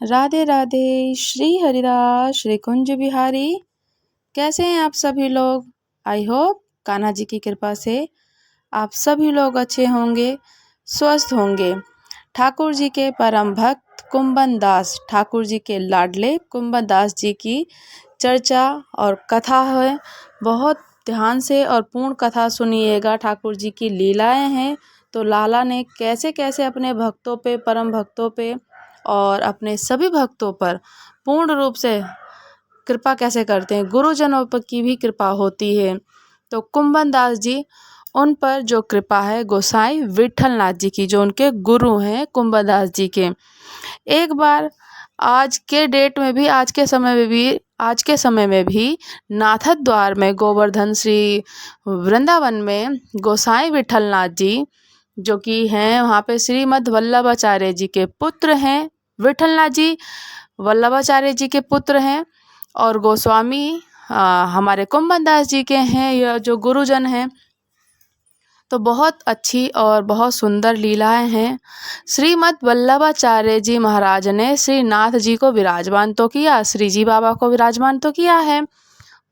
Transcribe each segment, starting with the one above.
राधे राधे। श्री हरिदास श्री कुंज बिहारी। कैसे हैं आप सभी लोग? आई होप कान्हा जी की कृपा से आप सभी लोग अच्छे होंगे, स्वस्थ होंगे। ठाकुर जी के परम भक्त कुंभन दास ठाकुर जी के लाडले कुंभन दास जी की चर्चा और कथा है। बहुत ध्यान से और पूर्ण कथा सुनिएगा। ठाकुर जी की लीलाएं हैं तो लाला ने कैसे कैसे अपने भक्तों पे, परम भक्तों पे और अपने सभी भक्तों पर पूर्ण रूप से कृपा कैसे करते हैं। गुरुजनों पर की भी कृपा होती है। तो कुंभन दास जी, उन पर जो कृपा है गोसाई विठलनाथ जी की, जो उनके गुरु हैं कुंभन दास जी के। एक बार आज के डेट में भी, आज के समय में भी नाथद द्वार में गोवर्धन श्री वृंदावन में गोसाई विठलनाथ जी जो कि हैं वहाँ पे श्रीमद् वल्लभाचार्य जी के पुत्र हैं। विठलनाथ जी वल्लभाचार्य जी के पुत्र हैं और गोस्वामी हमारे कुंभन दास जी के हैं, यह जो गुरुजन हैं। तो बहुत अच्छी और बहुत सुंदर लीलाएं हैं। श्रीमद् वल्लभाचार्य जी महाराज ने श्री नाथ जी को विराजमान तो किया, श्री जी बाबा को विराजमान तो किया है,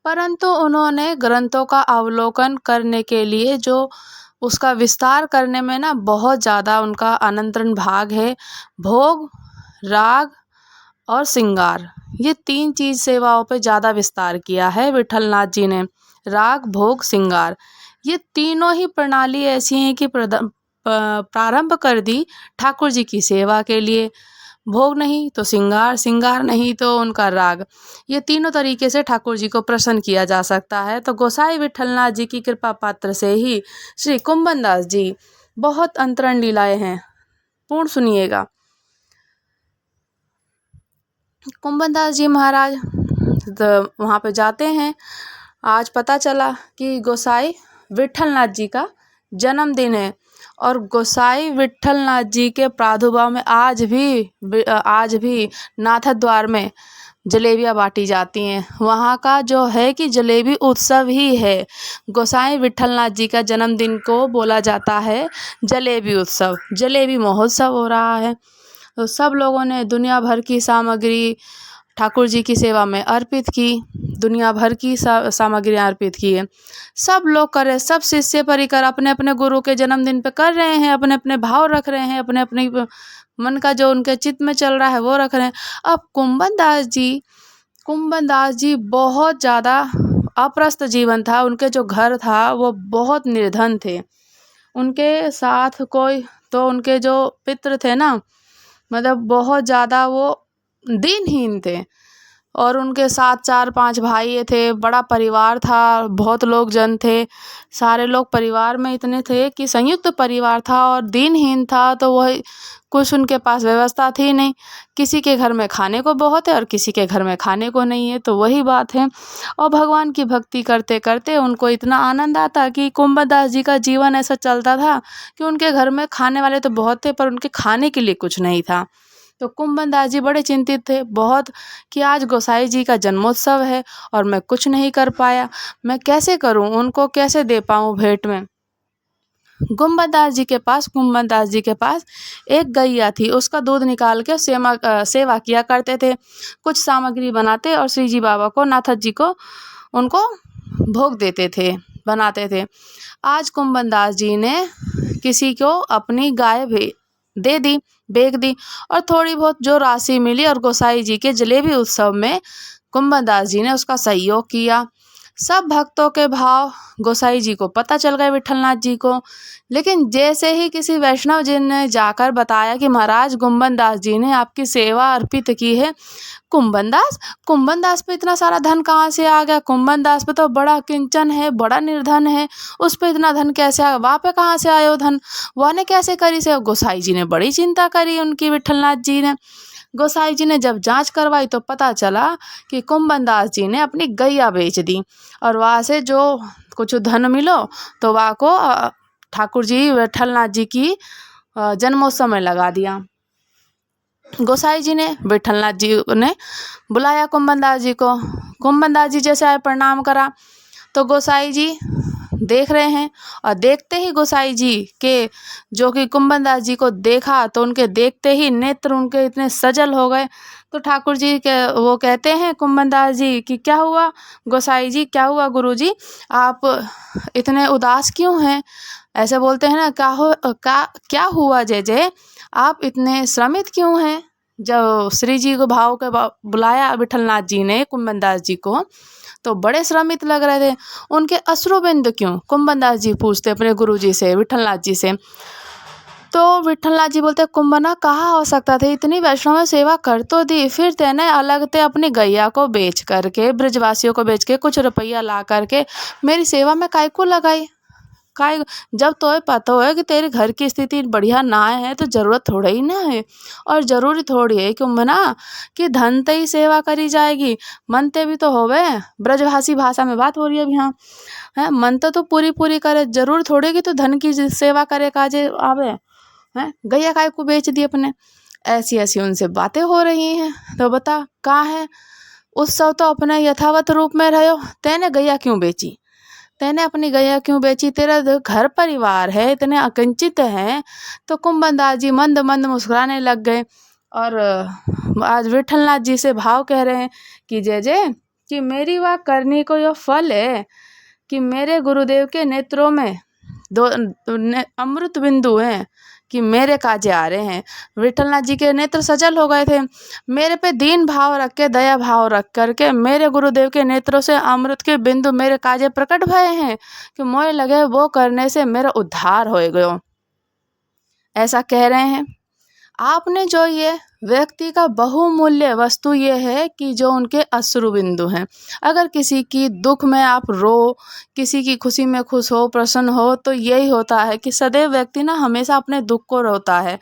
परंतु उन्होंने ग्रंथों का अवलोकन करने के लिए जो उसका विस्तार करने में ना बहुत ज़्यादा उनका अनंतरण भाग है। भोग, राग और श्रृंगार, ये 3 चीज़ सेवाओं पे ज़्यादा विस्तार किया है विठलनाथ जी ने। राग, भोग, श्रृंगार, ये तीनों ही प्रणाली ऐसी हैं कि प्रारंभ कर दी ठाकुर जी की सेवा के लिए। भोग नहीं तो श्रृंगार, श्रृंगार नहीं तो उनका राग, ये तीनों तरीके से ठाकुर जी को प्रसन्न किया जा सकता है। तो गोसाई विठलनाथ जी की कृपा पात्र से ही श्री कुंभन दास जी, बहुत अंतरण लीलाएं हैं, पूर्ण सुनिएगा। कुंभन दास जी महाराज तो वहाँ पे जाते हैं। आज पता चला कि गोसाई विठलनाथ जी का जन्मदिन है और गोसाई विठलनाथ जी के प्रादुर्भाव में आज भी नाथद द्वार में जलेबियाँ बांटी जाती हैं। वहाँ का जो है कि जलेबी उत्सव ही है। गोसाई विठलनाथ जी का जन्मदिन को बोला जाता है जलेबी उत्सव, जलेबी महोत्सव हो रहा है। तो सब लोगों ने दुनिया भर की सामग्री ठाकुर जी की सेवा में अर्पित की, दुनिया भर की सामग्रियाँ अर्पित की है। सब लोग कर रहे, सब शिष्य परिकर अपने अपने गुरु के जन्मदिन पे कर रहे हैं, अपने अपने भाव रख रहे हैं, अपने अपने मन का जो उनके चित्त में चल रहा है वो रख रहे हैं। अब कुंभन दास जी बहुत ज़्यादा अप्रस्त जीवन था। उनके जो घर था वो बहुत निर्धन थे। उनके साथ कोई तो उनके जो पितृ थे ना, मतलब बहुत ज़्यादा वो दीनहीन थे और उनके साथ 4-5 भाई थे। बड़ा परिवार था, बहुत लोग जन थे, सारे लोग परिवार में इतने थे कि संयुक्त परिवार था और दीनहीन था। तो वह कुछ उनके पास व्यवस्था थी नहीं। किसी के घर में खाने को बहुत है और किसी के घर में खाने को नहीं है, तो वही बात है। और भगवान की भक्ति करते करते उनको इतना आनंद आता कि कुंभन दास जी का जीवन ऐसा चलता था कि उनके घर में खाने वाले तो बहुत थे पर उनके खाने के लिए कुछ नहीं था। तो कुंभन दास जी बड़े चिंतित थे बहुत कि आज गोसाई जी का जन्मोत्सव है और मैं कुछ नहीं कर पाया, मैं कैसे करूं, उनको कैसे दे पाऊं भेंट में। कुंभन दास जी के पास एक गैया थी, उसका दूध निकाल के सेवा किया करते थे। कुछ सामग्री बनाते और श्री जी बाबा को, नाथद जी को, उनको भोग देते थे, बनाते थे। आज कुंभन दास जी ने किसी को अपनी गाय दे दी, बेच दी और थोड़ी बहुत जो राशि मिली और गोसाई जी के जलेबी उत्सव में कुंभन दास जी ने उसका सहयोग किया। सब भक्तों के भाव गोसाई जी को पता चल गए, विठलनाथ जी को। लेकिन जैसे ही किसी वैष्णव जी ने जाकर बताया कि महाराज कुंभन दास जी ने आपकी सेवा अर्पित की है, कुंभन दास पे इतना सारा धन कहाँ से आ गया? कुंभन दास पे तो बड़ा किंचन है, बड़ा निर्धन है, उस पे इतना धन कैसे आया? वहाँ पे कहाँ से आयो धन? वह ने कैसे करी से? गोसाई जी ने बड़ी चिंता करी उनकी, विठलनाथ जी ने। गोसाई जी ने जब जांच करवाई तो पता चला कि कुंभन दास जी ने अपनी गैया बेच दी और वहाँ से जो कुछ धन मिलो तो वहाँ को ठाकुर जी विठलनाथ जी की जन्मोत्सव में लगा दिया। गोसाई जी ने, विठलनाथ जी ने बुलाया कुंभन दास जी को। कुंभन दास जी जैसे आए, प्रणाम करा तो गोसाई जी देख रहे हैं। और देखते ही गोसाई जी के जो कि कुंभनदास जी को देखा तो उनके देखते ही नेत्र उनके इतने सजल हो गए। तो ठाकुर जी के वो कहते हैं कुंभनदास जी कि क्या हुआ गोसाई जी, क्या हुआ गुरुजी, आप इतने उदास क्यों हैं? ऐसे बोलते हैं ना, क्या हुआ जय जय, आप इतने श्रमित क्यों हैं? जब श्री जी को भाव के बुलाया विठलनाथ जी ने कुंभनदास जी को, तो बड़े श्रमित लग रहे थे। उनके अश्रुबिंद क्यों? कुंभनदास जी पूछते अपने गुरु जी से, विठलनाथ जी से। तो विठलनाथ जी बोलते, कुंभना कहाँ हो सकता था, इतनी वैष्णव में सेवा कर तो दी, फिर तेने अलग ते अपनी गैया को बेच करके, ब्रजवासियों को बेच के कुछ रुपया ला करके मेरी सेवा में काय को लगाई? काय जब तो पता है कि तेरे घर की स्थिति बढ़िया ना है तो जरूरत थोड़ा ही ना है, और जरूरी थोड़ी है कुंभना कि धन ते ही सेवा करी जाएगी, मन ते भी तो होवे। ब्रजभाषी भाषा में बात हो रही है अभी। हाँ है, मन तो पूरी करे, जरूर थोड़े कि तो धन की सेवा करे काजे आवे है। गैया काय को बेच दी अपने, ऐसी ऐसी उनसे बातें हो रही हैं। तो बता कहाँ है उत्सव, तो अपने यथावत रूप में रहो, तेने गैया क्यों बेची? तेने अपनी गैया क्यों बेची? तेरा घर परिवार है, इतने अकिंचित हैं। तो कुंभनदास जी मंद मंद मुस्कुराने लग गए और आज विठलनाथ जी से भाव कह रहे हैं कि जय जय, कि मेरी वह करनी को यह फल है कि मेरे गुरुदेव के नेत्रों में दो अमृत बिंदु हैं कि मेरे काजे आ रहे हैं। विठलनाथ जी के नेत्र सजल हो गए थे। मेरे पे दीन भाव रख के, दया भाव रख करके मेरे गुरुदेव के नेत्रों से अमृत के बिंदु मेरे काजे प्रकट भये हैं कि मोए लगे वो करने से मेरा उद्धार हो गयो। ऐसा कह रहे हैं। आपने जो ये व्यक्ति का बहुमूल्य वस्तु ये है कि जो उनके अश्रु बिंदु हैं। अगर किसी की दुख में आप रो, किसी की खुशी में खुश हो, प्रसन्न हो, तो यही होता है कि सदैव व्यक्ति ना हमेशा अपने दुख को रोता है,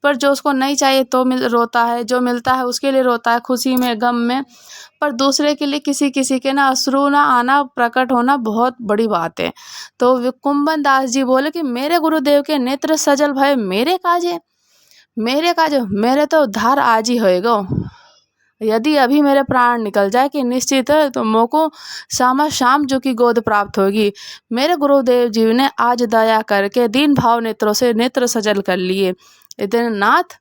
पर जो उसको नहीं चाहिए तो रोता है, जो मिलता है उसके लिए रोता है, खुशी में गम में। पर दूसरे के लिए किसी के ना अश्रु ना आना, प्रकट होना बहुत बड़ी बात है। तो कुंभनदास जी बोले कि मेरे गुरुदेव के नेत्र सजल भय मेरे काजे, मेरे तो उद्धार आज ही होएगा। यदि अभी मेरे प्राण निकल जाए कि निश्चित है तो मोको श्यामा श्याम जो की गोद प्राप्त होगी। मेरे गुरुदेव जी ने आज दया करके दीन भाव नेत्रों से नेत्र सजल कर लिए। इतने नाथ,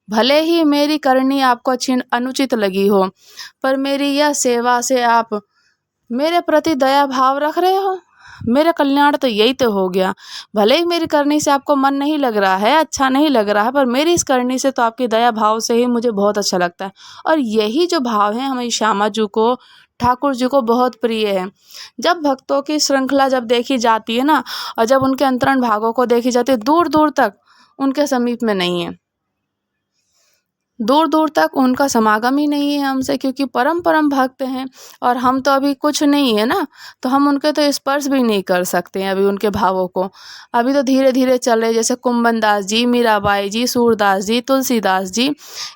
भले ही मेरी करनी आपको अनुचित लगी हो, पर मेरी यह सेवा से आप मेरे प्रति दया भाव रख रहे हो, मेरा कल्याण तो यही तो हो गया। भले ही मेरी करनी से आपको मन नहीं लग रहा है, अच्छा नहीं लग रहा है, पर मेरी इस करनी से तो आपकी दया भाव से ही मुझे बहुत अच्छा लगता है। और यही जो भाव है हमारी श्यामा जी को, ठाकुर जी को बहुत प्रिय है। जब भक्तों की श्रृंखला जब देखी जाती है ना, और जब उनके अंतरण भागों को देखी जाती है, दूर दूर तक उनके समीप में नहीं है, दूर दूर तक उनका समागम ही नहीं है हमसे, क्योंकि परम भक्त हैं। और हम तो अभी कुछ नहीं है ना, तो हम उनके तो स्पर्श भी नहीं कर सकते हैं अभी उनके भावों को। अभी तो धीरे धीरे चल रहे, जैसे कुंभनदास जी, मीराबाई जी, सूरदास जी, तुलसीदास जी,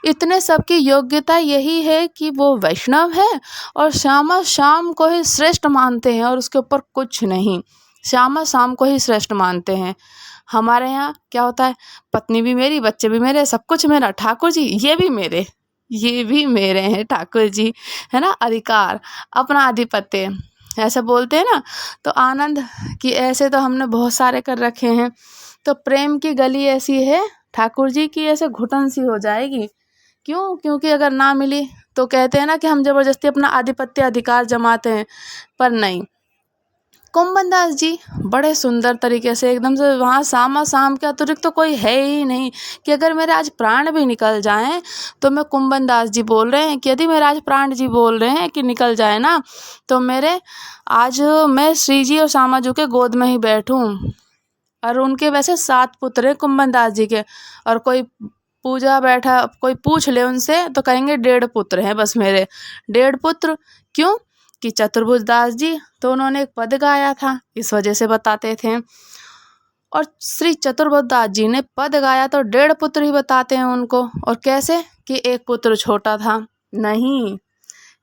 इतने सबकी योग्यता यही है कि वो वैष्णव है और श्यामा श्याम को ही श्रेष्ठ मानते हैं और उसके ऊपर कुछ नहीं, श्यामा श्याम को ही श्रेष्ठ मानते हैं। हमारे यहाँ क्या होता है, पत्नी भी मेरी, बच्चे भी मेरे, सब कुछ मेरा, ठाकुर जी ये भी मेरे हैं ठाकुर जी, है ना, अधिकार, अपना आधिपत्य, ऐसे बोलते हैं ना। तो आनंद कि ऐसे तो हमने बहुत सारे कर रखे हैं। तो प्रेम की गली ऐसी है ठाकुर जी की, ऐसे घुटन सी हो जाएगी। क्यों? क्योंकि अगर ना मिली तो कहते हैं ना कि हम जबरदस्ती अपना आधिपत्य अधिकार जमाते हैं, पर नहीं। कुंभनदास जी बड़े सुंदर तरीके से एकदम से वहाँ श्यामा श्याम के अतिरिक्त तो कोई है ही नहीं, कि अगर मेरे आज प्राण भी निकल जाएं तो मैं, कुंभनदास जी बोल रहे हैं कि यदि मेरे आज प्राण जी बोल रहे हैं कि निकल जाए ना, तो मेरे आज मैं श्री जी और श्यामा जी के गोद में ही बैठूं। और उनके वैसे 7 पुत्र हैं कुंभनदास जी के, और कोई पूजा बैठा कोई पूछ ले उनसे तो कहेंगे 1.5 पुत्र हैं बस मेरे, 1.5 पुत्र। क्यों? कि चतुर्भुज दास जी तो उन्होंने एक पद गाया था, इस वजह से बताते थे। और श्री चतुर्भुज दास जी ने पद गाया तो 1.5 पुत्र ही बताते हैं उनको। और कैसे? कि 1 पुत्र छोटा था, नहीं,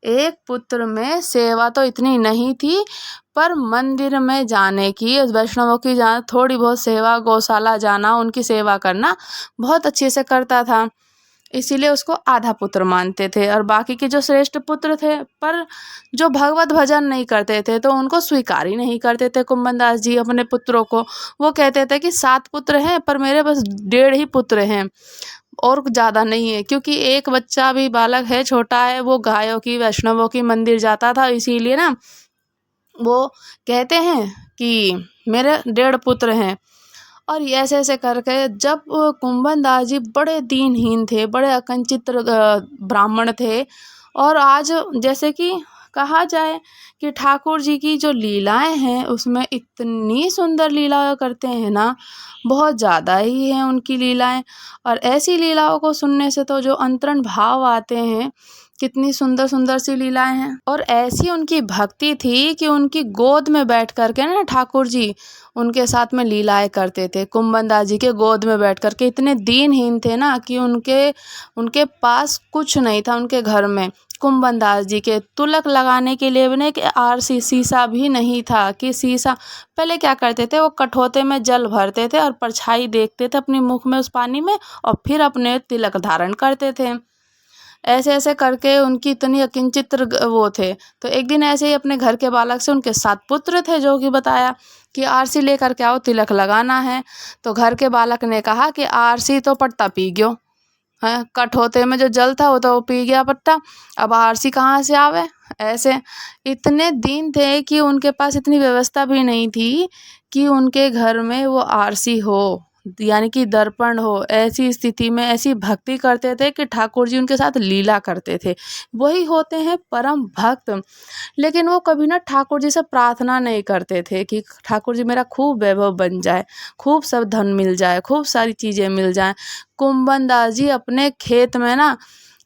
1 पुत्र में सेवा तो इतनी नहीं थी, पर मंदिर में जाने की, वैष्णवों की जाना, थोड़ी बहुत सेवा, गौशाला जाना, उनकी सेवा करना बहुत अच्छे से करता था। इसीलिए उसको आधा पुत्र मानते थे। और बाकी के जो श्रेष्ठ पुत्र थे, पर जो भगवत भजन नहीं करते थे तो उनको स्वीकार ही नहीं करते थे कुंभन दास जी अपने पुत्रों को। वो कहते थे कि 7 पुत्र हैं पर मेरे बस 1.5 ही पुत्र हैं और ज़्यादा नहीं है, क्योंकि एक बच्चा भी बालक है, छोटा है, वो गायों की वैष्णवों की मंदिर जाता था। इसीलिए ना वो कहते हैं कि मेरे 1.5 पुत्र हैं। और ये ऐसे ऐसे करके जब कुंभन दास जी बड़े दीनहीन थे, बड़े अकिंचित ब्राह्मण थे। और आज जैसे कि कहा जाए कि ठाकुर जी की जो लीलाएं हैं उसमें इतनी सुंदर लीला करते हैं ना, बहुत ज़्यादा ही हैं उनकी लीलाएं। और ऐसी लीलाओं को सुनने से तो जो अंतरंग भाव आते हैं, कितनी सुंदर सुंदर सी लीलाएं हैं। और ऐसी उनकी भक्ति थी कि उनकी गोद में बैठ करके ना ठाकुर जी उनके साथ में लीलाएं करते थे। कुंभन दास जी के गोद में बैठ करके, इतने दीनहीन थे ना कि उनके पास कुछ नहीं था उनके घर में। कुंभन दास जी के तुलक लगाने के लिए भी एक आरसी शीशा भी नहीं था कि शीशा। पहले क्या करते थे, वो कठौते में जल भरते थे और परछाई देखते थे अपने मुख में उस पानी में, और फिर अपने तिलक धारण करते थे। ऐसे ऐसे करके उनकी इतनी अकिंचित वो थे। तो एक दिन ऐसे ही अपने घर के बालक से, उनके 7 पुत्र थे, जो कि बताया कि आरसी लेकर के आओ, तिलक लगाना है। तो घर के बालक ने कहा कि आरसी तो पट्टा पी गयो है, कठौते में जो जल था वो तो वो पी गया पट्टा, अब आरसी कहाँ से आवे। ऐसे इतने दिन थे कि उनके पास इतनी व्यवस्था भी नहीं थी कि उनके घर में वो आरसी हो, यानी कि दर्पण हो। ऐसी स्थिति में ऐसी भक्ति करते थे कि ठाकुर जी उनके साथ लीला करते थे। वही होते हैं परम भक्त। लेकिन वो कभी ना ठाकुर जी से प्रार्थना नहीं करते थे कि ठाकुर जी मेरा खूब वैभव बन जाए, खूब सब धन मिल जाए, खूब सारी चीज़ें मिल जाएं। कुंभन दास जी अपने खेत में ना,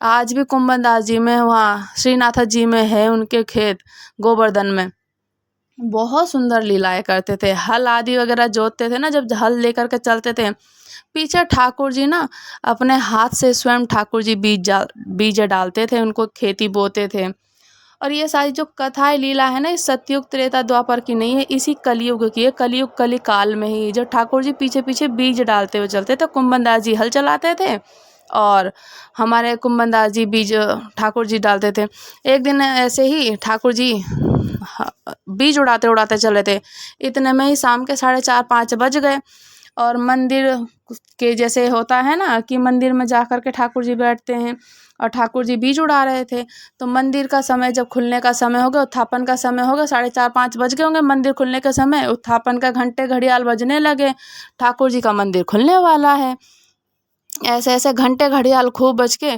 आज भी कुंभन दास जी में वहाँ श्रीनाथ जी में है उनके खेत गोवर्धन में, बहुत सुंदर लीलाएं करते थे। हल आदि वगैरह जोतते थे ना, जब हल लेकर के चलते थे, पीछे ठाकुर जी ना अपने हाथ से स्वयं ठाकुर जी बीज डालते थे, उनको खेती बोते थे। और ये सारी जो कथाएं लीला है ना, इस सतयुग त्रेता द्वापर की नहीं है, इसी कलयुग की है। कलयुग कली काल में ही जो ठाकुर जी पीछे पीछे बीज डालते हुए चलते थे। कुंभन दास जी हल चलाते थे और हमारे कुंभन दास जी बीज ठाकुर जी डालते थे। एक दिन ऐसे ही ठाकुर जी बीज उड़ाते उड़ाते चले थे। इतने में ही शाम के 4:30-5 बज गए। और मंदिर के जैसे होता है ना कि मंदिर में जा कर के ठाकुर जी बैठते हैं, और ठाकुर जी बीज उड़ा रहे थे। तो मंदिर का समय जब खुलने का समय हो गया, उत्थापन का समय हो गया, 4:30-5 बज गए होंगे मंदिर खुलने के समय। उत्थापन का घंटे घड़ियाल बजने लगे, ठाकुर जी का मंदिर खुलने वाला है। ऐसे ऐसे घंटे घड़ियाल खूब बज के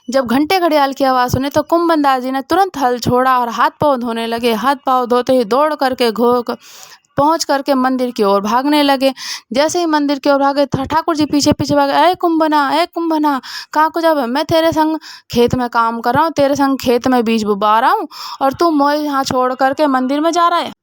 जब घंटे घड़ियाल की आवाज़ सुने तो कुंभन दास जी ने तुरंत हल छोड़ा और हाथ पाँव धोने लगे। हाथ पाँव धोते ही दौड़ करके पहुँच करके मंदिर की ओर भागने लगे। जैसे ही मंदिर की ओर भागे, ठाकुर जी पीछे पीछे भागे, ए कुंभना कहाँ को जावे, मैं तेरे संग खेत में काम कर रहा हूँ, तेरे संग खेत में बीज बुबा रहा हूँ, और तू मोए यहाँ छोड़ करके मंदिर में जा रहा है।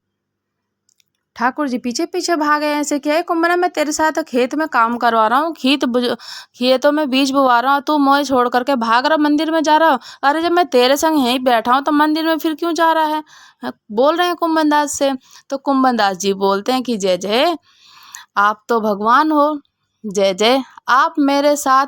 ठाकुर जी पीछे पीछे भागे, ऐसे किया, कुंभना मैं तेरे साथ खेत में काम करवा रहा हूँ, खेतों में बीज बुवा रहा हूँ, तू मोए छोड़ करके भाग रहा मंदिर में जा रहा हूँ। अरे जब मैं तेरे संग यहीं बैठा हूँ तो मंदिर में फिर क्यों जा रहा है, बोल रहे हैं कुंभन दास से। तो कुंभन दास जी बोलते हैं कि जय जय, आप तो भगवान हो, जय जय। आप मेरे साथ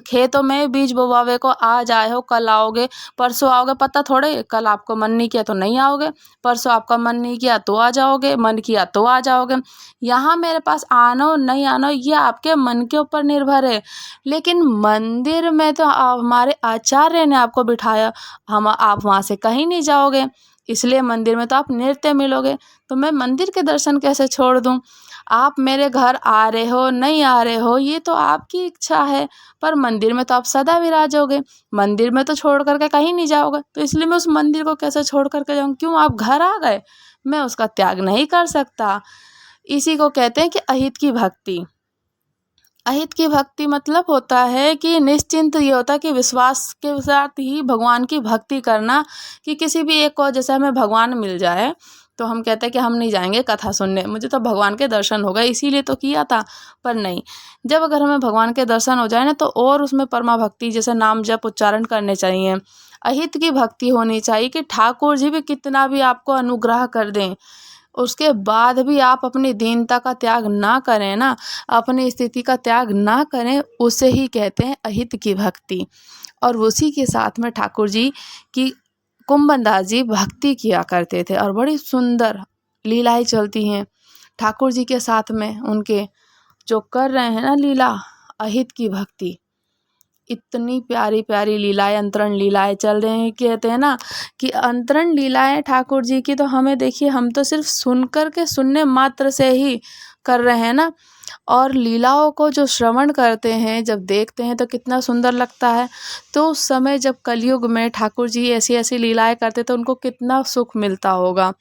खेतों में बीज बोवावे को आज आए हो, कल आओगे, परसों आओगे, पता थोड़े। कल आपको मन नहीं किया तो नहीं आओगे, परसों आपका मन नहीं किया तो आ जाओगे, मन किया तो आ जाओगे। यहाँ मेरे पास आना नहीं आना ये आपके मन के ऊपर निर्भर है। लेकिन मंदिर में तो हमारे आचार्य ने आपको बिठाया, आप वहाँ से कहीं नहीं जाओगे, इसलिए मंदिर में तो आप नृत्य मिलोगे। तो मैं मंदिर के दर्शन कैसे छोड़ दूँ। आप मेरे घर आ रहे हो नहीं आ रहे हो ये तो आपकी इच्छा है, पर मंदिर में तो आप सदा विराजोगे, मंदिर में तो छोड़ करके कहीं नहीं जाओगे। तो इसलिए मैं उस मंदिर को कैसे छोड़ करके जाऊँ। क्यों, आप घर आ गए, मैं उसका त्याग नहीं कर सकता। इसी को कहते हैं कि अहित की भक्ति। अहित की भक्ति मतलब होता है कि निश्चिंत, ये होता है कि विश्वास के साथ ही भगवान की भक्ति करना, कि किसी भी एक को जैसे हमें भगवान मिल जाए तो हम कहते हैं कि हम नहीं जाएंगे कथा सुनने, मुझे तो भगवान के दर्शन हो गए इसीलिए तो किया था। पर नहीं, जब अगर हमें भगवान के दर्शन हो जाए ना तो और उसमें परमा भक्ति जैसे नाम जप उच्चारण करने चाहिए। अहित की भक्ति होनी चाहिए कि ठाकुर जी भी कितना भी आपको अनुग्रह कर दें, उसके बाद भी आप अपनी दीनता का त्याग ना करें ना, अपनी स्थिति का त्याग ना करें, उसे ही कहते हैं अहित की भक्ति। और उसी के साथ में ठाकुर जी की कुंभनदास जी भक्ति किया करते थे और बड़ी सुंदर लीलाएं चलती हैं ठाकुर जी के साथ में। उनके जो कर रहे हैं ना लीला, अहित की भक्ति, इतनी प्यारी प्यारी लीलाएं, अंतरण लीलाएं चल रहे हैं। कहते हैं ना कि अंतरण लीलाएं ठाकुर जी की, तो हमें देखिए, हम तो सिर्फ सुनकर के, सुनने मात्र से ही कर रहे हैं ना, और लीलाओं को जो श्रवण करते हैं, जब देखते हैं तो कितना सुंदर लगता है। तो उस समय जब कलयुग में ठाकुर जी ऐसी ऐसी लीलाएं करते तो उनको कितना सुख मिलता होगा।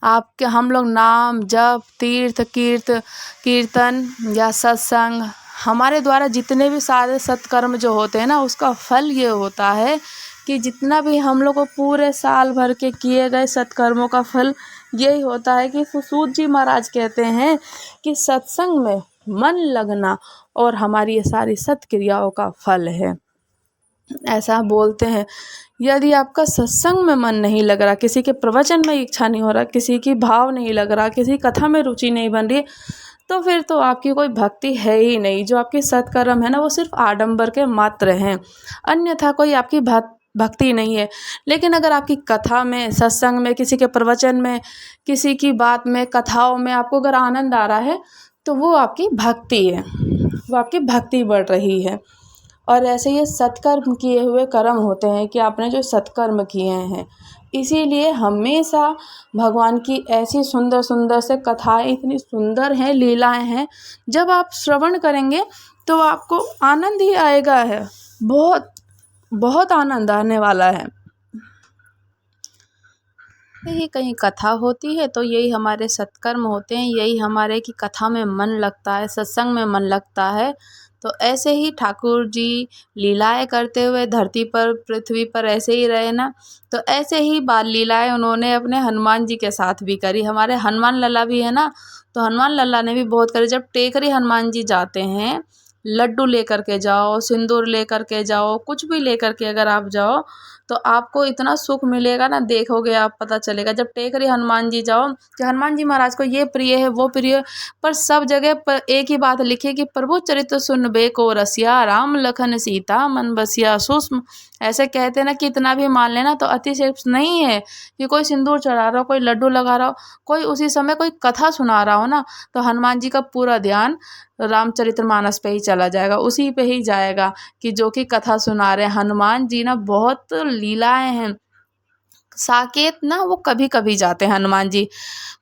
आपके हम लोग नाम जप, तीर्थ कीर्तन या सत्संग, हमारे द्वारा जितने भी सारे सत्कर्म जो होते हैं ना, उसका फल ये होता है कि जितना भी हम लोग को पूरे साल भर के किए गए सत्कर्मों का फल यही होता है कि सूत जी महाराज कहते हैं कि सत्संग में मन लगना और हमारी ये सारी सत्क्रियाओं का फल है, ऐसा बोलते हैं। यदि आपका सत्संग में मन नहीं लग रहा, किसी के प्रवचन में इच्छा नहीं हो रहा, किसी की भाव नहीं लग रहा, किसी कथा में रुचि नहीं बन रही, तो फिर तो आपकी कोई भक्ति है ही नहीं। जो आपके सत्कर्म है ना, वो सिर्फ आडंबर के मात्र हैं, अन्यथा कोई आपकी भक्ति नहीं है। लेकिन अगर आपकी कथा में, सत्संग में, किसी के प्रवचन में, किसी की बात में, कथाओं में आपको अगर आनंद आ रहा है, तो वो आपकी भक्ति है, वो आपकी भक्ति बढ़ रही है। और ऐसे ये सत्कर्म किए हुए कर्म होते हैं कि आपने जो सत्कर्म किए हैं। इसीलिए हमेशा भगवान की ऐसी सुंदर सुंदर से कथाएं, इतनी सुंदर हैं, लीलाएं हैं, जब आप श्रवण करेंगे तो आपको आनंद ही आएगा है, बहुत बहुत आनंद आने वाला है। यही कहीं कथा होती है तो यही हमारे सत्कर्म होते हैं, यही हमारे की कथा में मन लगता है, सत्संग में मन लगता है। तो ऐसे ही ठाकुर जी लीलाएं करते हुए धरती पर, पृथ्वी पर ऐसे ही रहे ना, तो ऐसे ही बाल लीलाएं उन्होंने अपने हनुमान जी के साथ भी करी। हमारे हनुमान लल्ला भी है ना, तो हनुमान लल्ला ने भी बहुत करी। जब टेकरी हनुमान जी जाते हैं, लड्डू लेकर के जाओ, सिंदूर लेकर के जाओ, कुछ भी लेकर के अगर आप जाओ तो आपको इतना सुख मिलेगा ना, देखोगे आप, पता चलेगा। जब टेकरी हनुमान जी जाओ कि हनुमान जी महाराज को ये प्रिय है, वो प्रिय है, पर सब जगह पर एक ही बात लिखी है कि प्रभु चरित्र सुनबे को रसिया, राम लखन सीता मन बसिया सूक्ष्म। ऐसे कहते हैं ना कि इतना भी मान लेना तो अतिशयोक्ति नहीं है कि कोई सिंदूर चढ़ा रहा हो, कोई लड्डू लगा रहा हो, कोई उसी समय कोई कथा सुना रहा हो ना, तो हनुमान जी का पूरा ध्यान रामचरितमानस पे ही चला जाएगा, उसी पे ही जाएगा कि जो कि कथा सुना रहे हैं। हनुमान जी ना बहुत लीलाएं हैं। साकेत ना वो कभी कभी जाते हैं हनुमान जी,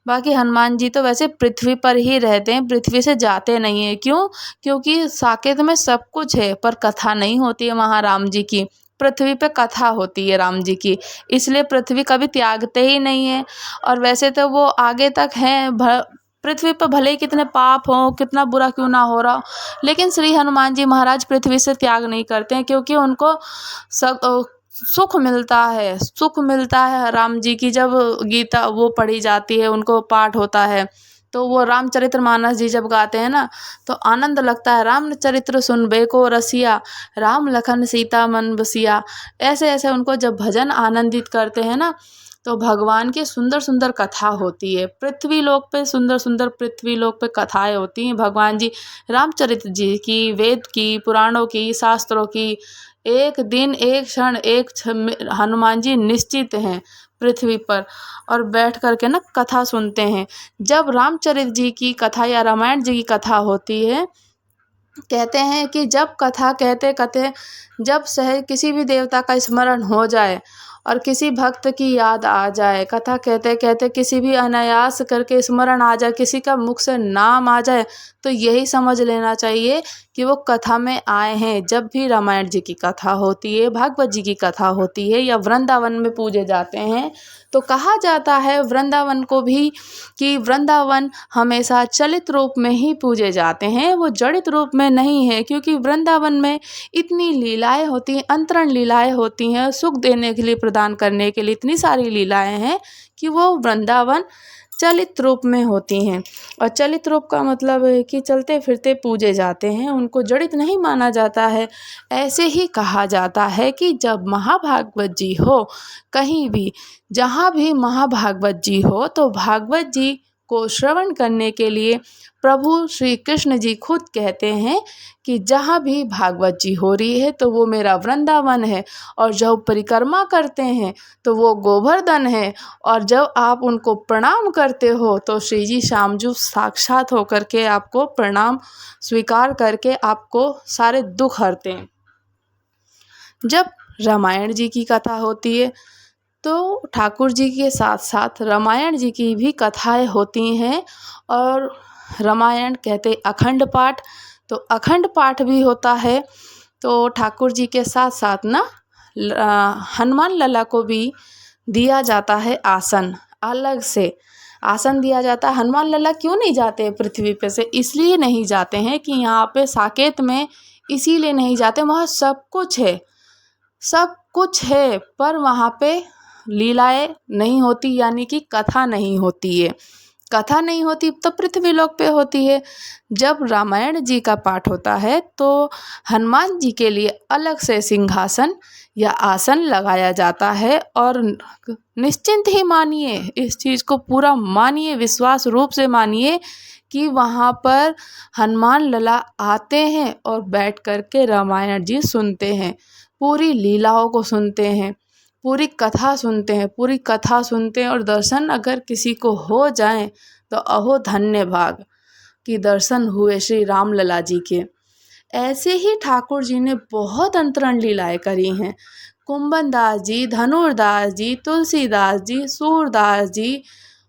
बाकी हनुमान जी तो वैसे पृथ्वी पर ही रहते हैं, पृथ्वी से जाते नहीं है। क्यों? क्योंकि साकेत में सब कुछ है पर कथा नहीं होती है वहाँ राम जी की, पृथ्वी पे कथा होती है राम जी की, इसलिए पृथ्वी कभी त्यागते ही नहीं है। और वैसे तो वो आगे तक हैं, पृथ्वी पर भले ही कितने पाप हो, कितना बुरा क्यों ना हो रहा, लेकिन श्री हनुमान जी महाराज पृथ्वी से त्याग नहीं करते हैं, क्योंकि उनको सुख मिलता है, सुख मिलता है राम जी की। जब गीता वो पढ़ी जाती है, उनको पाठ होता है, तो वो रामचरितमानस जी जब गाते हैं ना, तो आनंद लगता है। राम चरित्र सुनबे को रसिया, राम लखन सीता मन बसिया। ऐसे ऐसे उनको जब भजन आनंदित करते हैं ना, तो भगवान की सुंदर सुंदर कथा होती है। पृथ्वी लोक पे सुंदर सुंदर, पृथ्वी लोक पे कथाएं होती हैं भगवान जी रामचरित्र जी की, वेद की, पुराणों की, शास्त्रों की। एक दिन, एक क्षण, हनुमान जी निश्चित हैं पृथ्वी पर और बैठ कर के ना कथा सुनते हैं। जब रामचरित्र जी की कथा या रामायण जी की कथा होती है, कहते हैं कि जब कथा कहते कहते जब किसी भी देवता का स्मरण हो जाए और किसी भक्त की याद आ जाए, कथा कहते कहते किसी भी अनायास करके स्मरण आ जाए, किसी का मुख से नाम आ जाए, तो यही समझ लेना चाहिए कि वो कथा में आए हैं। जब भी रामायण जी की कथा होती है, भागवत जी की कथा होती है या वृंदावन में पूजे जाते हैं, तो कहा जाता है वृंदावन को भी कि वृंदावन हमेशा चलित रूप में ही पूजे जाते हैं, वो जड़ित रूप में नहीं है। क्योंकि वृंदावन में इतनी लीलाएं होती हैं, अंतरण लीलाएं होती हैं, सुख देने के लिए, प्रदान करने के लिए इतनी सारी लीलाएं हैं कि वो वृंदावन चलित रूप में होती हैं। और चलित रूप का मतलब है कि चलते फिरते पूजे जाते हैं, उनको जड़ित नहीं माना जाता है। ऐसे ही कहा जाता है कि जब महाभागवत जी हो, कहीं भी जहाँ भी महाभागवत जी हो, तो भागवत जी को श्रवण करने के लिए प्रभु श्री कृष्ण जी खुद कहते हैं कि जहाँ भी भागवत जी हो रही है तो वो मेरा वृंदावन है, और जब परिक्रमा करते हैं तो वो गोवर्धन है, और जब आप उनको प्रणाम करते हो तो श्री जी श्यामजू साक्षात होकर के आपको प्रणाम स्वीकार करके आपको सारे दुख हरते हैं। जब रामायण जी की कथा होती है तो ठाकुर जी के साथ साथ रामायण जी की भी कथाएं होती हैं, और रामायण कहते अखंड पाठ, तो अखंड पाठ भी होता है। तो ठाकुर जी के साथ साथ ना हनुमान लला को भी दिया जाता है आसन, अलग से आसन दिया जाता है। हनुमान लला क्यों नहीं जाते पृथ्वी पे से? इसलिए नहीं जाते हैं कि यहाँ पे साकेत में इसीलिए नहीं जाते, वहाँ सब कुछ है, सब कुछ है, पर वहाँ पे लीलाएं नहीं होती, यानी कि कथा नहीं होती है। कथा नहीं होती तो पृथ्वी लोक पे होती है। जब रामायण जी का पाठ होता है तो हनुमान जी के लिए अलग से सिंहासन या आसन लगाया जाता है, और निश्चिंत ही मानिए, इस चीज़ को पूरा मानिए, विश्वास रूप से मानिए कि वहाँ पर हनुमान लला आते हैं और बैठ कर के रामायण जी सुनते हैं, पूरी लीलाओं को सुनते हैं, पूरी कथा सुनते हैं, पूरी कथा सुनते हैं। और दर्शन अगर किसी को हो जाए तो अहो धन्य भाग कि दर्शन हुए श्री राम लला जी के। ऐसे ही ठाकुर जी ने बहुत अंतरण लीलाएं करी हैं। कुंभन दास जी, धनुर्दास जी, तुलसीदास जी, सूरदास जी,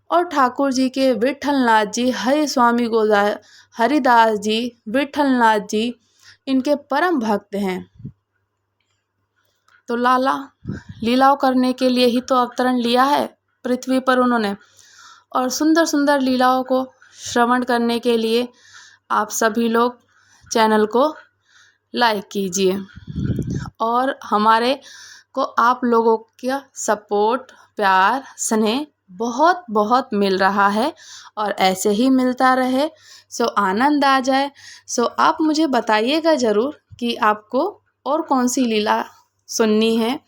और ठाकुर जी के विठलनाथ जी, हरि स्वामी गोदास हरिदास जी, विठलनाथ जी इनके परम भक्त हैं। तो लाला लीलाओं करने के लिए ही तो अवतरण लिया है पृथ्वी पर उन्होंने, और सुंदर सुंदर लीलाओं को श्रवण करने के लिए आप सभी लोग चैनल को लाइक कीजिए, और हमारे को आप लोगों का सपोर्ट, प्यार, स्नेह बहुत बहुत मिल रहा है, और ऐसे ही मिलता रहे, सो आनंद आ जाए। सो आप मुझे बताइएगा ज़रूर कि आपको और कौन सी लीला सुननी है,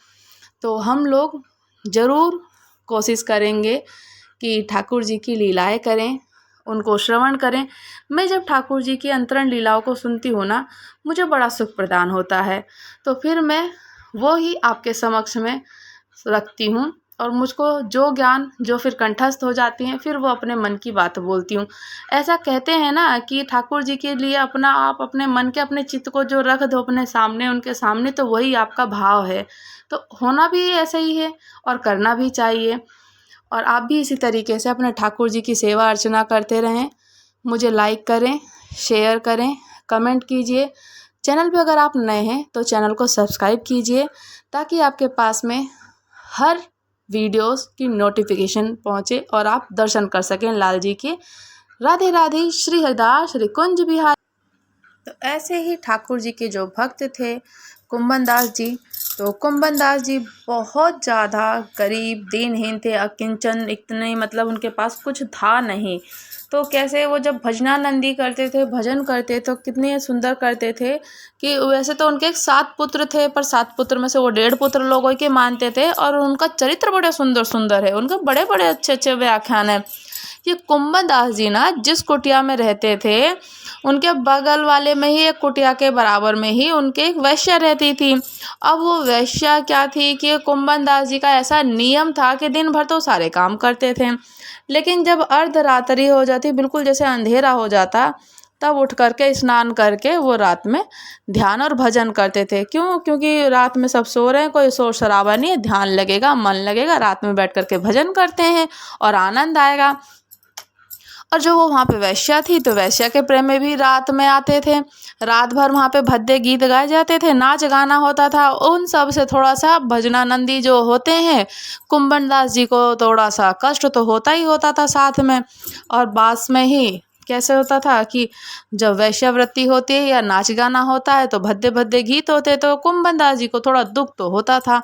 तो हम लोग ज़रूर कोशिश करेंगे कि ठाकुर जी की लीलाएं करें, उनको श्रवण करें। मैं जब ठाकुर जी की अंतरण लीलाओं को सुनती हूँ ना, मुझे बड़ा सुख प्रदान होता है, तो फिर मैं वो ही आपके समक्ष में रखती हूँ, और मुझको जो ज्ञान जो फिर कंठस्थ हो जाती हैं, फिर वो अपने मन की बात बोलती हूँ। ऐसा कहते हैं ना कि ठाकुर जी के लिए अपना आप अपने मन के, अपने चित्त को जो रख दो अपने सामने, उनके सामने, तो वही आपका भाव है। तो होना भी ऐसा ही है और करना भी चाहिए, और आप भी इसी तरीके से अपने ठाकुर जी की सेवा अर्चना करते रहें। मुझे लाइक करें, शेयर करें, कमेंट कीजिए। चैनल पे अगर आप नए हैं तो चैनल को सब्सक्राइब कीजिए, ताकि आपके पास में हर वीडियोस की नोटिफिकेशन पहुंचे और आप दर्शन कर सकें लाल जी के। राधे राधे, श्री हरिदास, श्री कुंज बिहार। तो ऐसे ही ठाकुर जी के जो भक्त थे कुंभन दास जी, तो कुंभन दास जी बहुत ज़्यादा गरीब दीनहीन थे, अकिंचन, इतने मतलब उनके पास कुछ था नहीं। तो कैसे वो जब भजनानंदी करते थे, भजन करते तो कितने सुंदर करते थे कि वैसे तो उनके 7 पुत्र थे, पर 7 पुत्र में से वो 1.5 पुत्र लोगों के मानते थे, और उनका चरित्र बड़े सुंदर सुंदर है, उनके बड़े बड़े अच्छे अच्छे व्याख्यान है। ये कुंभन दास जी ना जिस कुटिया में रहते थे, उनके बगल वाले में ही एक कुटिया के बराबर में ही उनके एक वैश्या रहती थी। अब वो वैश्या क्या थी कि कुंभन दास जी का ऐसा नियम था कि दिन भर तो सारे काम करते थे, लेकिन जब अर्धरात्रि हो जाती, बिल्कुल जैसे अंधेरा हो जाता, तब उठ करके स्नान करके वो रात में ध्यान और भजन करते थे। क्यों? क्योंकि रात में सब सो रहे हैं, कोई शोर शराबा नहीं है, ध्यान लगेगा, मन लगेगा, रात में बैठ करके भजन करते हैं और आनंद आएगा। और जो वो वहाँ पे वैश्या थी, तो वैश्या के प्रेम में भी रात में आते थे, रात भर वहाँ पे भद्दे गीत गाए जाते थे, नाच गाना होता था। उन सब से थोड़ा सा भजनानंदी जो होते हैं कुंभन दास जी को थोड़ा सा कष्ट तो होता ही होता था साथ में। और बास में ही कैसे होता था कि जब वैश्यावृत्ति होती है या नाच गाना होता है तो भद्दे भद्दे गीत होते, तो कुंभन दास जी को थोड़ा दुख तो होता था,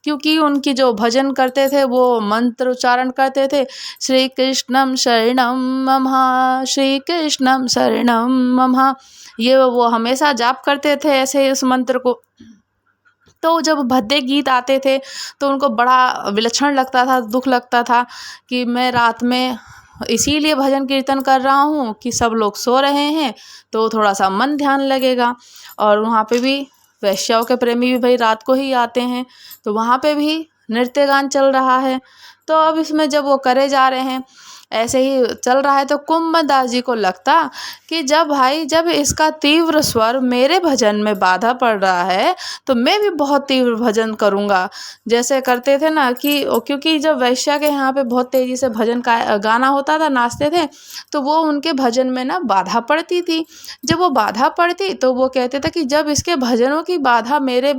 क्योंकि उनकी जो भजन करते थे वो मंत्र उच्चारण करते थे, श्री कृष्णम शरणम मम, श्री कृष्णम शरणम मम, ये वो हमेशा जाप करते थे ऐसे इस मंत्र को। तो जब भद्दे गीत आते थे तो उनको बड़ा विलक्षण लगता था, दुख लगता था कि मैं रात में इसीलिए भजन कीर्तन कर रहा हूँ कि सब लोग सो रहे हैं तो थोड़ा सा मन ध्यान लगेगा। और वहाँ पे भी वैश्याओं के प्रेमी भी भाई रात को ही आते हैं, तो वहाँ पे भी नृत्य गान चल रहा है। तो अब इसमें जब वो करे जा रहे हैं, ऐसे ही चल रहा है, तो कुंभदास जी को लगता कि जब इसका तीव्र स्वर मेरे भजन में बाधा पड़ रहा है तो मैं भी बहुत तीव्र भजन करूँगा। जैसे करते थे ना कि क्योंकि जब वैश्या के यहाँ पे बहुत तेज़ी से भजन का गाना होता था, नाचते थे, तो वो उनके भजन में ना बाधा पड़ती थी। जब वो बाधा पड़ती तो वो कहते थे कि जब इसके भजनों की बाधा मेरे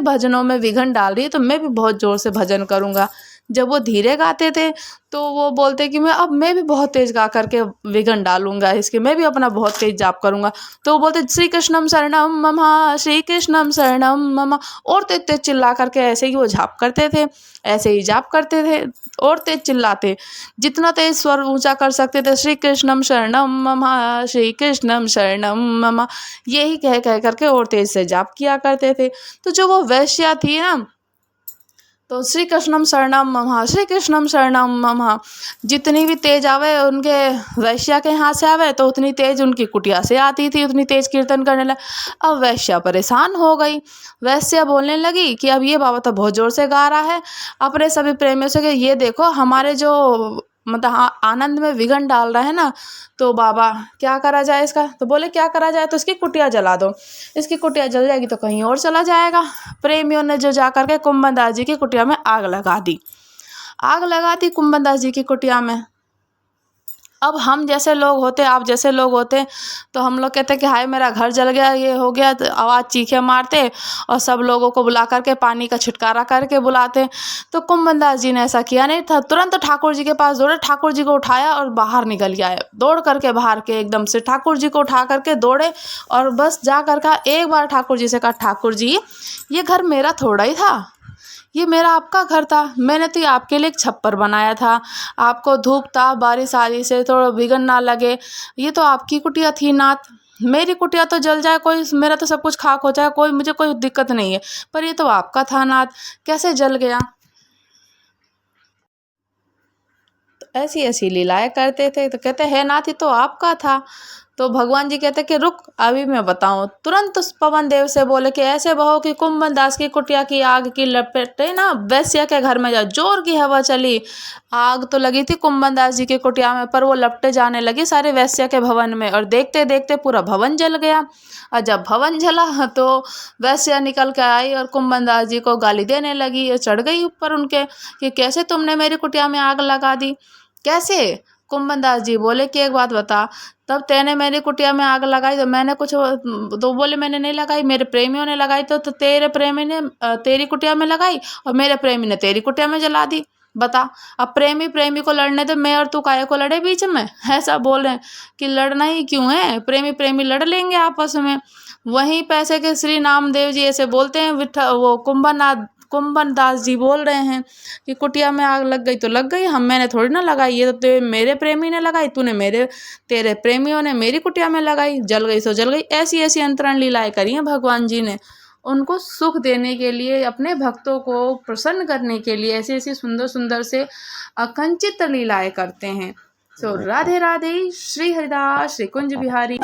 भजनों में विघन डाल रही है तो मैं भी बहुत ज़ोर से भजन करूँगा। जब वो धीरे गाते थे तो वो बोलते कि मैं भी बहुत तेज़ गा करके विघन डालूंगा इसके, मैं भी अपना बहुत तेज जाप करूंगा। तो वो बोलते श्री कृष्णम शरणम मम, श्री कृष्णम शरणम मम, और तेज तेज चिल्ला करके ऐसे ही वो जाप करते थे, ऐसे ही जाप करते थे और तेज चिल्लाते, जितना तेज स्वर ऊंचा कर सकते थे श्री कृष्णम शरणम मम, श्री कृष्णम शरणम मम, यही कह कह करके और तेज से जाप किया करते थे। तो जो वो वैश्या थी ना, तो श्री कृष्णम शरणम मम, श्री कृष्णम शरणम मम, जितनी भी तेज आवे उनके वैश्या के हाथ से आवे तो उतनी तेज उनकी कुटिया से आती थी, उतनी तेज कीर्तन करने लगे। अब वैश्या परेशान हो गई। वैश्या बोलने लगी कि अब ये बाबा तो बहुत ज़ोर से गा रहा है अपने सभी प्रेमियों से कि ये देखो हमारे जो आनंद में विघन डाल रहा है ना, तो बाबा क्या करा जाए इसका। तो बोले क्या करा जाए, तो इसकी कुटिया जला दो, इसकी कुटिया जल जाएगी तो कहीं और चला जाएगा। प्रेमियों ने जो जा करके कुंभदास जी की कुटिया में आग लगा दी, आग लगा दी कुंभदास जी की कुटिया में। अब हम जैसे लोग होते, आप जैसे लोग होते, तो हम लोग कहते कि हाय मेरा घर जल गया, ये हो गया, तो आवाज़ चीखे मारते और सब लोगों को बुला करके पानी का छिटकारा करके बुलाते। तो कुंभदास जी ने ऐसा किया नहीं था, तुरंत ठाकुर जी के पास दौड़े, ठाकुर जी को उठाया और बाहर निकल गया है, दौड़ करके बाहर के एकदम से ठाकुर जी को उठा करके दौड़े और बस जा कर का एक बार ठाकुर जी से कहा, ठाकुर जी ये घर मेरा थोड़ा ही था, ये मेरा आपका घर था, मैंने तो ये आपके लिए एक छप्पर बनाया था, आपको धूप ताप बारिश आदि से थोड़ा विघन ना लगे, ये तो आपकी कुटिया थी नाथ, मेरी कुटिया तो जल जाए, कोई मेरा तो सब कुछ खाक हो जाए, मुझे कोई दिक्कत नहीं है, पर ये तो आपका था नाथ, कैसे जल गया। तो ऐसी ऐसी लीलाएं करते थे। तो कहते हैं नाथ ये तो आपका था। तो भगवान जी कहते कि रुक अभी मैं बताऊं। तुरंत उस पवन देव से बोले कि ऐसे बहो कि कुंभदास की कुटिया की आग की लपेटे ना वैश्या के घर में जा। जोर की हवा चली, आग तो लगी थी कुंभदास जी की कुटिया में, पर वो लपटे जाने लगी सारे वैश्या के भवन में, और देखते देखते पूरा भवन जल गया। और जब भवन जला तो वैश्या निकल के आई और कुंभदास जी को गाली देने लगी, चढ़ गई ऊपर उनके कि कैसे तुमने मेरी कुटिया में आग लगा दी, कैसे। कुंभदास जी बोले कि एक बात बता, तब तेने मेरी कुटिया में आग लगाई तो मैंने कुछ, तो बोले मैंने नहीं लगाई, मेरे प्रेमियों ने लगाई, तो तेरे प्रेमी ने तेरी कुटिया में लगाई और मेरे प्रेमी ने तेरी कुटिया में जला दी। बता, अब प्रेमी प्रेमी को लड़ने दे, मैं और तू काहे को लड़े बीच में। ऐसा बोल रहे हैं कि लड़ना ही क्यों है, प्रेमी प्रेमी लड़ लेंगे आपस में। वहीं पैसे के श्री नामदेव जी ऐसे बोलते हैं, वो कुंभदास जी बोल रहे हैं कि कुटिया में आग लग गई तो लग गई, मैंने थोड़ी ना लगाई, ये तो मेरे प्रेमी ने लगाई, तेरे प्रेमियों ने मेरी कुटिया में लगाई, जल गई सो जल गई। ऐसी ऐसी अंतरण लीलाएं करी हैं भगवान जी ने, उनको सुख देने के लिए, अपने भक्तों को प्रसन्न करने के लिए ऐसी ऐसी सुंदर सुंदर से अकंचित लीलाएं करते हैं। सो राधे राधे, श्री हरिदास, श्री कुंज बिहारी।